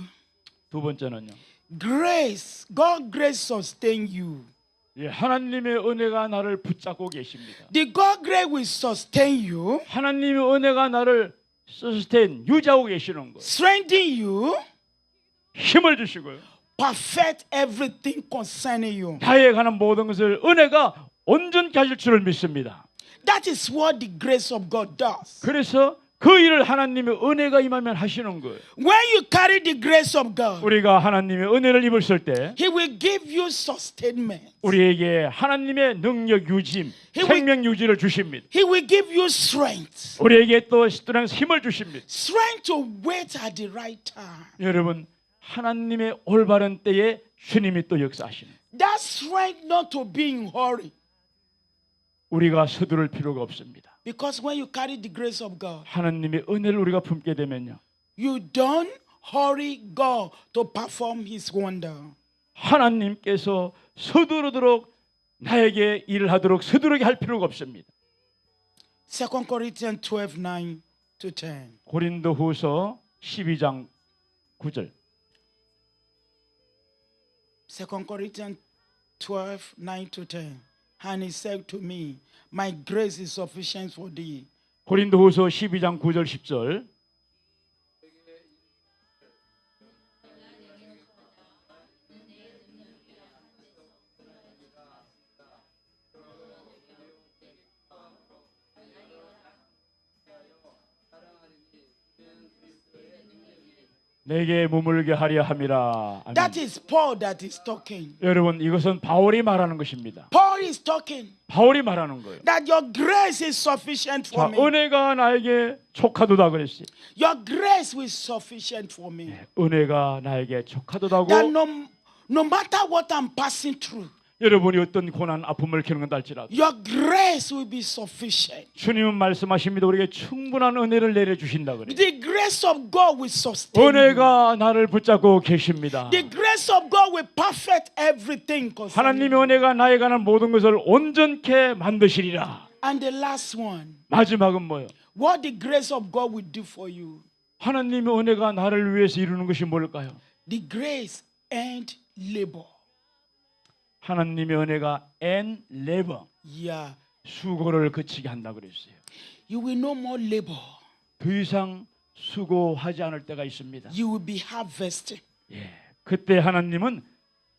[SPEAKER 2] 두 번째는요.
[SPEAKER 1] grace. God grace sustain you.
[SPEAKER 2] 예, 하나님의 은혜가 나를 붙잡고 계십니다.
[SPEAKER 1] The God grace will sustain you,
[SPEAKER 2] 하나님의 은혜가 나를 서스테인 유지하고 계시는 거예요.
[SPEAKER 1] strengthen you,
[SPEAKER 2] 힘을 주시고요.
[SPEAKER 1] perfect everything concerning you.
[SPEAKER 2] 나에 관한 모든 것을 은혜가 온전케 하실 줄을 믿습니다.
[SPEAKER 1] That is what the grace of God does.
[SPEAKER 2] 그래서 그 일을 하나님의 은혜가 임하면 하시는 거예요.
[SPEAKER 1] When you carry the grace of God,
[SPEAKER 2] 우리가 하나님의 은혜를 입었을 때
[SPEAKER 1] He will give you sustainment.
[SPEAKER 2] 우리에게 하나님의 능력 유짐, 생명 유지를 주십니다.
[SPEAKER 1] He will give you strength.
[SPEAKER 2] 우리에게 또 스트렝스 힘을 주십니다.
[SPEAKER 1] Strength to wait at the right time.
[SPEAKER 2] 여러분 하나님의 올바른 때에 주님이 또 역사하시는.
[SPEAKER 1] That strength not to be in hurry.
[SPEAKER 2] 우리가 서두를 필요가 없습니다.
[SPEAKER 1] Because when you carry the grace of God,
[SPEAKER 2] 하나님의 은혜를 우리가 품게 되면요.
[SPEAKER 1] you don't hurry God to perform His wonder.
[SPEAKER 2] 하나님께서 서두르도록 나에게 일을 하도록 서두르게 할 필요가 없습니다.
[SPEAKER 1] 2 Corinthians 12, 9 to 10.
[SPEAKER 2] 고린도후서 12장 9절.
[SPEAKER 1] 2 Corinthians 12, 9 to 10. And he said to me, my grace is sufficient for thee.
[SPEAKER 2] 고린도후서 12장 9절 10절. 내게 머물게 하려 함이라. 아멘.
[SPEAKER 1] That is Paul that is talking.
[SPEAKER 2] 여러분 이것은 바울이 말하는 것입니다.
[SPEAKER 1] Paul is talking
[SPEAKER 2] 바울이 말하는 거예요.
[SPEAKER 1] that your grace is sufficient
[SPEAKER 2] 자,
[SPEAKER 1] for me.
[SPEAKER 2] 은혜가 나에게 족하도다 그랬어요.
[SPEAKER 1] Your grace is sufficient for me.
[SPEAKER 2] 은혜가 나에게 족하도다고.
[SPEAKER 1] That no matter what I'm passing through,
[SPEAKER 2] 여러분이 어떤 고난 아픔을 겪는다 할지라도
[SPEAKER 1] your grace will be sufficient.
[SPEAKER 2] 주님은 말씀하십니다. 우리에게 충분한 은혜를 내려주신다 그래요.
[SPEAKER 1] The grace of God will sustain you.
[SPEAKER 2] 은혜가 나를 붙잡고 계십니다.
[SPEAKER 1] The grace of God will perfect everything concerning
[SPEAKER 2] 하나님의
[SPEAKER 1] you.
[SPEAKER 2] 은혜가 나에 관한 모든 것을 온전케 만드시리라.
[SPEAKER 1] And the last one,
[SPEAKER 2] 마지막은 뭐예요?
[SPEAKER 1] what the grace of God will do for you.
[SPEAKER 2] 하나님의 은혜가 나를 위해서 이루는 것이 뭘까요?
[SPEAKER 1] The grace and labor.
[SPEAKER 2] 하나님의 은혜가 and labor,
[SPEAKER 1] Yeah.
[SPEAKER 2] 수고를 그치게 한다 그랬어요.
[SPEAKER 1] You will no more labor.
[SPEAKER 2] 더 이상 수고하지 않을 때가 있습니다.
[SPEAKER 1] You will be harvesting.
[SPEAKER 2] 예, 그때 하나님은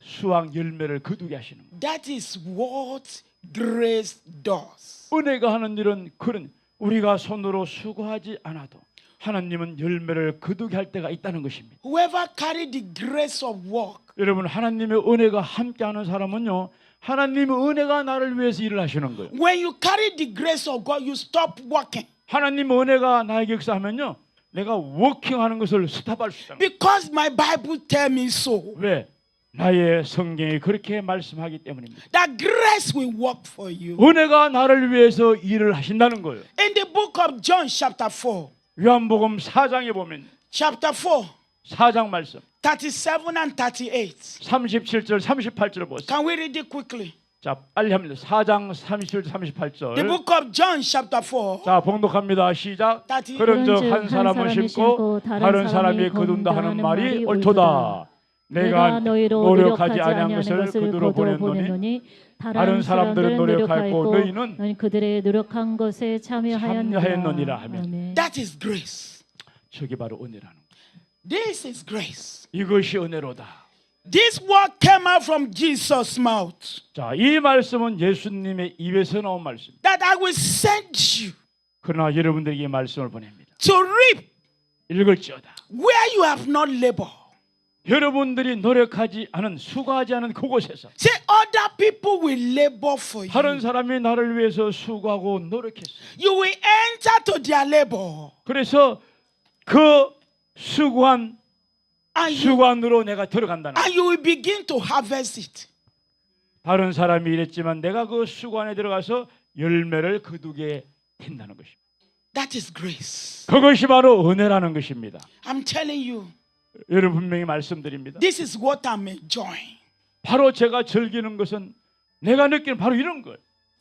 [SPEAKER 2] 수확 열매를 거두게 하시는 거예요.
[SPEAKER 1] That is what grace does.
[SPEAKER 2] 은혜가 하는 일은 그런 우리가 손으로 수고하지 않아도 하나님은 열매를 거두게 할 때가 있다는 것입니다.
[SPEAKER 1] Whoever carried the grace of work
[SPEAKER 2] 여러분, 하나님의 은혜가 함께하는 사람은요, 하나님의 은혜가 나를 위해서 일을 하시는 거예요.
[SPEAKER 1] when you carry the grace of God, you stop working
[SPEAKER 2] 하나님의 은혜가 나에게 역사하면요, 내가 워킹하는 것을 스탑할 수 있다는 거예요.
[SPEAKER 1] because my Bible tell me so.
[SPEAKER 2] 왜? 나의 성경이 그렇게 말씀하기 때문입니다.
[SPEAKER 1] That grace will work for you.
[SPEAKER 2] 은혜가 나를 위해서 일을 하신다는 거예요.
[SPEAKER 1] In the book of John, chapter 4,
[SPEAKER 2] 요한복음 4장에 보면
[SPEAKER 1] chapter 4,
[SPEAKER 2] 4장 말씀
[SPEAKER 1] 37 and 38.
[SPEAKER 2] 37절 38절 보세요.
[SPEAKER 1] Can we read it quickly?
[SPEAKER 2] 자, 빨리 합니다. 4장 37절
[SPEAKER 1] The
[SPEAKER 2] 38절.
[SPEAKER 1] book of John, chapter 4.
[SPEAKER 2] 자, 봉독합니다. 시작.
[SPEAKER 1] that
[SPEAKER 2] 그런즉 한 사람은 심고 다른 사람이 거둔다 하는 말이 옳도다. 내가 노력하지 아니한 것을 그대로 보냈노니 다른 사람들은 노력하였고 너희는
[SPEAKER 3] 그들의 노력한 것에
[SPEAKER 2] 참여하였느니라 하면.
[SPEAKER 1] That is grace.
[SPEAKER 2] 저게 바로 은혜라는 거예요.
[SPEAKER 1] This is grace.
[SPEAKER 2] 이것이 은혜로다.
[SPEAKER 1] This word came out from Jesus' mouth.
[SPEAKER 2] 자, 이 말씀은 예수님의 입에서 나온 말씀.
[SPEAKER 1] That I will send you
[SPEAKER 2] 그러나 여러분들에게 이 말씀을 보냅니다.
[SPEAKER 1] to reap
[SPEAKER 2] 읽을지어다.
[SPEAKER 1] where you have not labored.
[SPEAKER 2] 여러분들이 노력하지 않은, 수고하지 않은 그곳에서
[SPEAKER 1] Say other people will labor for
[SPEAKER 2] 다른
[SPEAKER 1] you.
[SPEAKER 2] 사람이 나를 위해서 수고하고 노력했어요.
[SPEAKER 1] You will enter to their labor.
[SPEAKER 2] 그래서 그 수고한
[SPEAKER 1] And
[SPEAKER 2] 수고한으로 내가 들어간다는 거예요.
[SPEAKER 1] you will begin to harvest it.
[SPEAKER 2] 다른 사람이 이랬지만 내가 그 수고안에 들어가서 열매를 거두게 된다는 것입니다.
[SPEAKER 1] That is grace.
[SPEAKER 2] 그것이 바로 은혜라는 것입니다.
[SPEAKER 1] I'm telling you,
[SPEAKER 2] 여러분 분명히 말씀드립니다.
[SPEAKER 1] this is what I'm enjoying.
[SPEAKER 2] 바로 제가 즐기는 것은 내가 느끼는 바로 이런 거예요.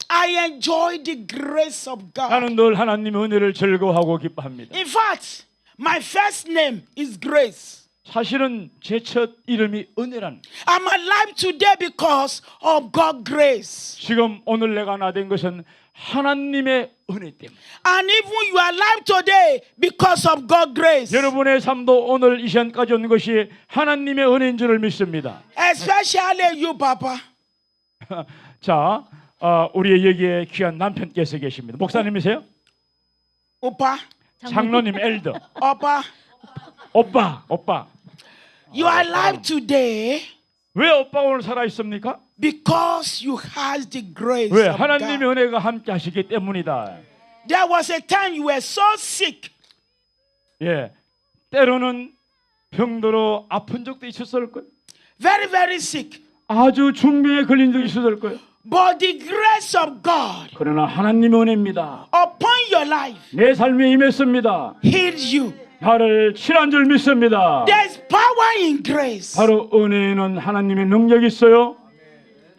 [SPEAKER 1] I enjoy the grace of God.
[SPEAKER 2] 나는 늘 하나님의 은혜를 즐거워하고 기뻐합니다.
[SPEAKER 1] In fact, my first name is Grace.
[SPEAKER 2] 사실은 제 첫 이름이 은혜란.
[SPEAKER 1] I'm alive today because of God's grace.
[SPEAKER 2] 지금 오늘 내가 나된 것은 하나님의 은혜 때문에.
[SPEAKER 1] And even you are alive today because of God's grace.
[SPEAKER 2] 여러분의 삶도 오늘 이 시간까지 온 것이 하나님의 은혜인 줄을 믿습니다.
[SPEAKER 1] Especially you, Papa.
[SPEAKER 2] 자, 우리의 여기에 귀한 남편께서 계십니다. 목사님이세요?
[SPEAKER 1] Opa.
[SPEAKER 2] 장로님, 엘더.
[SPEAKER 1] Opa.
[SPEAKER 2] 오빠.
[SPEAKER 1] You are alive today
[SPEAKER 2] 왜 오빠가 오늘 살아 있습니까?
[SPEAKER 1] because you have the grace
[SPEAKER 2] 왜?
[SPEAKER 1] of
[SPEAKER 2] 하나님의
[SPEAKER 1] God.
[SPEAKER 2] 은혜가 함께 하시기 때문이다.
[SPEAKER 1] There was a time you were so sick.
[SPEAKER 2] 예, 때로는 병들어 아픈 적도 있었을 거예요.
[SPEAKER 1] Very, very sick.
[SPEAKER 2] 아주 중병에 걸린 적이 있었을 거예요.
[SPEAKER 1] But the grace of God
[SPEAKER 2] 그러나 하나님의 은혜입니다.
[SPEAKER 1] upon your life
[SPEAKER 2] 내 삶에 임했습니다.
[SPEAKER 1] healed you.
[SPEAKER 2] 나를 친한 줄 믿습니다.
[SPEAKER 1] There's power in grace.
[SPEAKER 2] 바로 은혜에는 하나님의 능력이 있어요.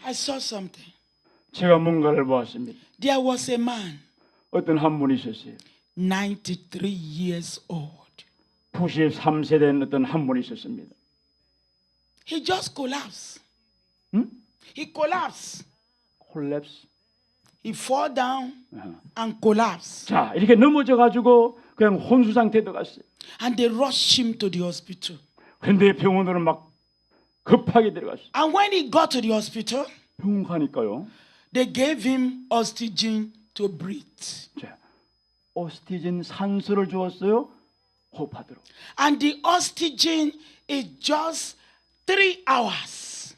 [SPEAKER 1] I saw something.
[SPEAKER 2] 제가 뭔가를 보았습니다.
[SPEAKER 1] There was a man,
[SPEAKER 2] 어떤 한 분이 있었어요.
[SPEAKER 1] 93 years old.
[SPEAKER 2] 93세 된 어떤 한 분이 있었습니다.
[SPEAKER 1] He just collapsed.
[SPEAKER 2] 응?
[SPEAKER 1] He collapsed.
[SPEAKER 2] 콜랩스.
[SPEAKER 1] He fall down and collapsed.
[SPEAKER 2] 자, 이렇게 넘어져 가지고 그냥 혼수 상태에 들어갔어요.
[SPEAKER 1] And they rushed him to the hospital.
[SPEAKER 2] 근데 병원으로 막 급하게 들어갔어요.
[SPEAKER 1] And when he got to the hospital,
[SPEAKER 2] 병원 가니까요.
[SPEAKER 1] they gave him oxygen to breathe.
[SPEAKER 2] 자, 오스티진 산소를 주었어요. 호흡하도록.
[SPEAKER 1] And the oxygen is just 3 hours.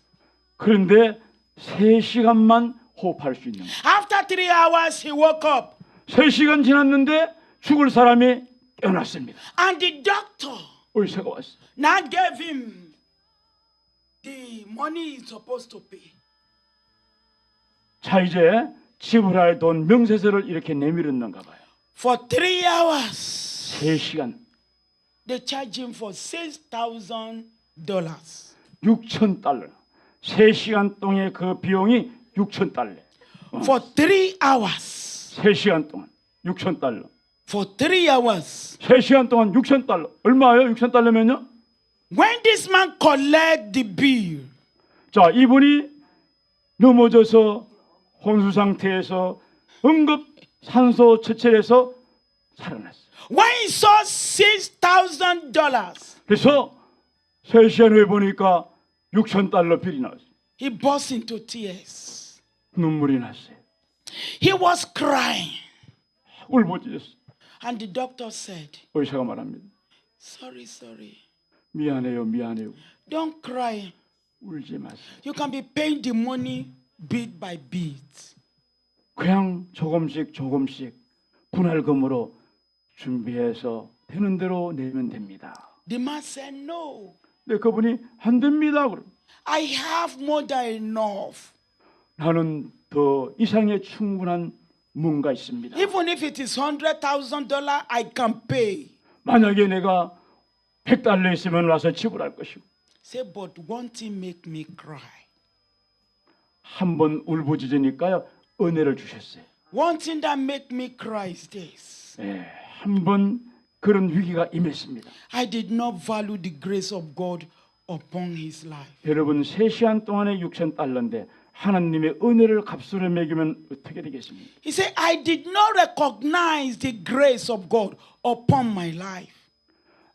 [SPEAKER 2] 그런데 3시간만 호흡할 수 있는 거예요.
[SPEAKER 1] After 3 hours, he woke up.
[SPEAKER 2] 3시간 지났는데 죽을 사람이 깨어났습니다.
[SPEAKER 1] And the doctor
[SPEAKER 2] 의사가 왔어요.
[SPEAKER 1] now gave him the money he's supposed to pay.
[SPEAKER 2] 자, 이제 지불할 돈 명세서를 이렇게 내밀었는가 봐요.
[SPEAKER 1] For 3 hours,
[SPEAKER 2] 3시간
[SPEAKER 1] they charged him for $6,000.
[SPEAKER 2] 6,000달러. 3시간 동안의 그 비용이 6,000달러.
[SPEAKER 1] For 3 hours.
[SPEAKER 2] 3시간 동안 6,000달러.
[SPEAKER 1] For 3 hours.
[SPEAKER 2] 3시간 동안 6,000달러. 얼마예요? 6,000달러면요?
[SPEAKER 1] When this man collect the bill,
[SPEAKER 2] 자, 이분이 넘어져서 혼수 상태에서 응급 산소 채취해서 살아났어요.
[SPEAKER 1] When he saw $6,000,
[SPEAKER 2] 그래서 3시간 후에 보니까 $6,000 빌이 나왔어요.
[SPEAKER 1] he burst into tears.
[SPEAKER 2] 눈물이 났어요.
[SPEAKER 1] He was crying.
[SPEAKER 2] 울부짖었어요.
[SPEAKER 1] And the doctor said,
[SPEAKER 2] 의사가 말합니다.
[SPEAKER 1] sorry.
[SPEAKER 2] 미안해요.
[SPEAKER 1] Don't cry.
[SPEAKER 2] 울지 마세요.
[SPEAKER 1] You can be paying the money bit by bit.
[SPEAKER 2] 그냥 조금씩 분할금으로 준비해서 되는 대로 내면 됩니다.
[SPEAKER 1] The man said, no.
[SPEAKER 2] 근데 그분이 안 됩니다.
[SPEAKER 1] I have more than enough.
[SPEAKER 2] 나는 더 이상의 충분한 뭔가 있습니다.
[SPEAKER 1] Even if it is $100,000, I can pay.
[SPEAKER 2] 만약에 내가 $100 있으면 와서 지불할 것이고.
[SPEAKER 1] Say, but one thing make me cry.
[SPEAKER 2] 한 번 울부짖으니까요 은혜를 주셨어요.
[SPEAKER 1] One thing that make me cry is this.
[SPEAKER 2] 한 번 그런 위기가 임했습니다.
[SPEAKER 1] I did not value the grace of God upon his life.
[SPEAKER 2] 여러분 3시간 동안에 $6,000인데 하나님의 은혜를 값으로 매기면 어떻게 되겠습니까?
[SPEAKER 1] He said, I did not recognize the grace of God upon my life.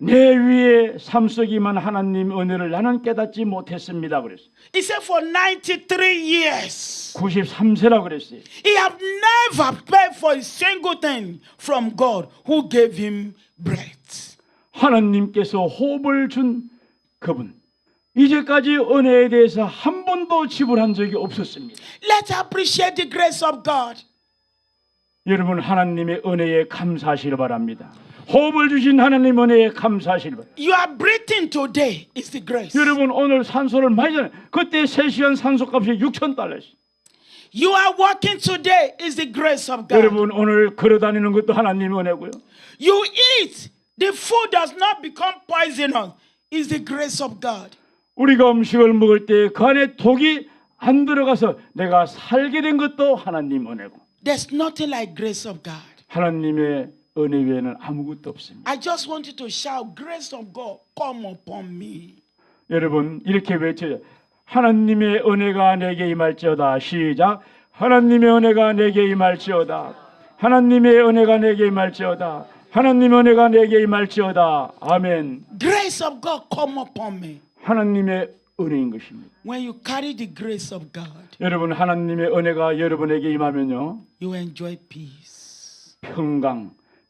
[SPEAKER 2] 내 위에 삶 속에만 하나님 은혜를 나는 깨닫지 못했습니다. 그랬어요.
[SPEAKER 1] He said for 93 years,
[SPEAKER 2] 93세라고 그랬어요.
[SPEAKER 1] he have never paid for a single thing from God who gave him breath.
[SPEAKER 2] 하나님께서 호흡을 준 그분. 이제까지 은혜에 대해서 한 번도 지불한 적이 없었습니다.
[SPEAKER 1] Let's appreciate the grace of God.
[SPEAKER 2] 여러분 하나님의 은혜에 감사하시길 바랍니다. 호흡을 주신 하나님 은혜에 감사하시길 바랍니다.
[SPEAKER 1] You are breathing today is the grace.
[SPEAKER 2] 여러분 오늘 산소를 많이 잖아요. 그때 3시간 산소값이 $6,000.
[SPEAKER 1] You are walking today is the grace of God.
[SPEAKER 2] 여러분 오늘 걸어다니는 것도 하나님 은혜고요.
[SPEAKER 1] You eat, the food does not become poisonous is the grace of God.
[SPEAKER 2] 우리가 음식을 먹을 때 그 안에 독이 안 들어가서 내가 살게 된 것도 하나님 은혜고.
[SPEAKER 1] There's nothing like grace of God.
[SPEAKER 2] 하나님의 은혜 외에는 아무것도 없습니다.
[SPEAKER 1] I just want you to shout, grace of God, come upon me.
[SPEAKER 2] 여러분 이렇게 외쳐요. 하나님의 은혜가 내게 임할지어다. 시작. 하나님의 은혜가 내게 임할지어다. 하나님의 은혜가 내게 임할지어다. 하나님의 은혜가 내게 임할지어다. 아멘.
[SPEAKER 1] Grace of God, come upon me.
[SPEAKER 2] 하나님의 은혜인 것입니다.
[SPEAKER 1] When you carry the grace of God,
[SPEAKER 2] 여러분 하나님의 은혜가 여러분에게 임하면요.
[SPEAKER 1] you enjoy peace.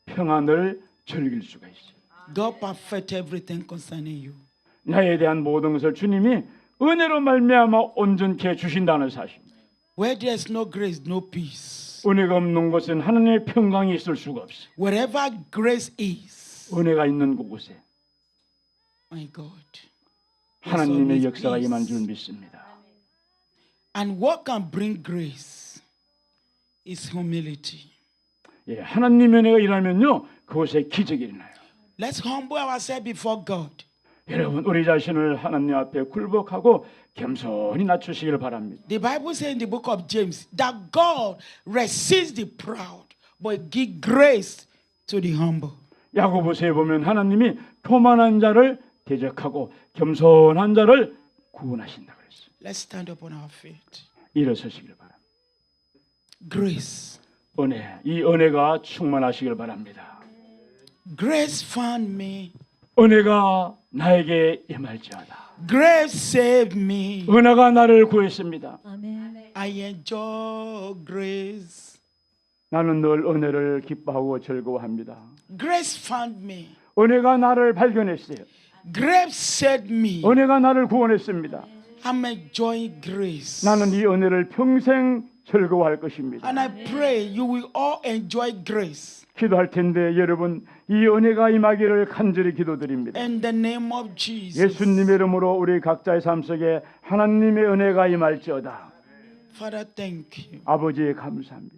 [SPEAKER 2] 평안을 즐길 수가 있어요.
[SPEAKER 1] God perfect everything concerning you.
[SPEAKER 2] 나에 대한 모든 것을 주님이 은혜로 말미암아 온전케 주신다는 사실.
[SPEAKER 1] Where there's no grace, no peace.
[SPEAKER 2] 은혜가 없는 곳은 하나님의 평강이 있을 수가 없어요.
[SPEAKER 1] Wherever grace is,
[SPEAKER 2] 은혜가 있는 곳에
[SPEAKER 1] my God,
[SPEAKER 2] 하나님의 역사가 임한 줄 믿습니다.
[SPEAKER 1] And what can bring grace is humility.
[SPEAKER 2] 예, 하나님의 은혜가 일하면요 그곳에 기적이 일어나요.
[SPEAKER 1] Let's humble ourselves before God.
[SPEAKER 2] 여러분 우리 자신을 하나님 앞에 굴복하고 겸손히 낮추시기를 바랍니다.
[SPEAKER 1] The Bible says in the book of James that God resists the proud, but gives grace to the humble.
[SPEAKER 2] 야고보서에 보면 하나님이 교만한 자를 대적하고 겸손한 자를 구원하신다 그랬어요.
[SPEAKER 1] Let's stand up on our feet.
[SPEAKER 2] 일어서시길 바랍니다.
[SPEAKER 1] Grace.
[SPEAKER 2] 은혜, 이 은혜가 충만하시길 바랍니다.
[SPEAKER 1] Grace found me.
[SPEAKER 2] 은혜가 나에게 임할지어다.
[SPEAKER 1] Grace saved me.
[SPEAKER 2] 은혜가 나를 구했습니다.
[SPEAKER 3] 아멘.
[SPEAKER 1] I enjoy grace.
[SPEAKER 2] 나는 늘 은혜를 기뻐하고 즐거워합니다.
[SPEAKER 1] Grace found me.
[SPEAKER 2] 은혜가 나를 발견했어요.
[SPEAKER 1] Grace saved me.
[SPEAKER 2] 은혜가 나를 구원했습니다.
[SPEAKER 1] I'm enjoying grace.
[SPEAKER 2] 나는 이 은혜를 평생 즐거워할 것입니다.
[SPEAKER 1] And I pray you will all enjoy grace.
[SPEAKER 2] 기도할 텐데 여러분 이 은혜가 임하기를 간절히 기도드립니다.
[SPEAKER 1] In the name of Jesus.
[SPEAKER 2] 예수님의 이름으로 우리 각자의 삶 속에 하나님의 은혜가 임할지어다.
[SPEAKER 1] Father, thank you.
[SPEAKER 2] 아버지 감사합니다.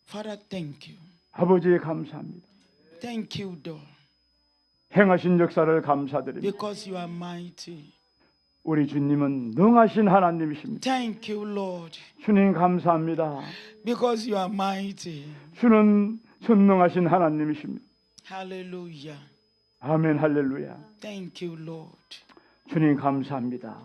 [SPEAKER 1] Father, thank you.
[SPEAKER 2] 아버지 감사합니다.
[SPEAKER 1] Thank you, Lord,
[SPEAKER 2] 행하신 역사를 감사드립니다.
[SPEAKER 1] because you are mighty.
[SPEAKER 2] 우리 주님은 능하신 하나님이십니다.
[SPEAKER 1] Thank you, Lord,
[SPEAKER 2] 주님 감사합니다.
[SPEAKER 1] because you are mighty.
[SPEAKER 2] 주는 전능하신 하나님이십니다.
[SPEAKER 1] Hallelujah.
[SPEAKER 2] 아멘 할렐루야.
[SPEAKER 1] Thank you, Lord.
[SPEAKER 2] 주님 감사합니다.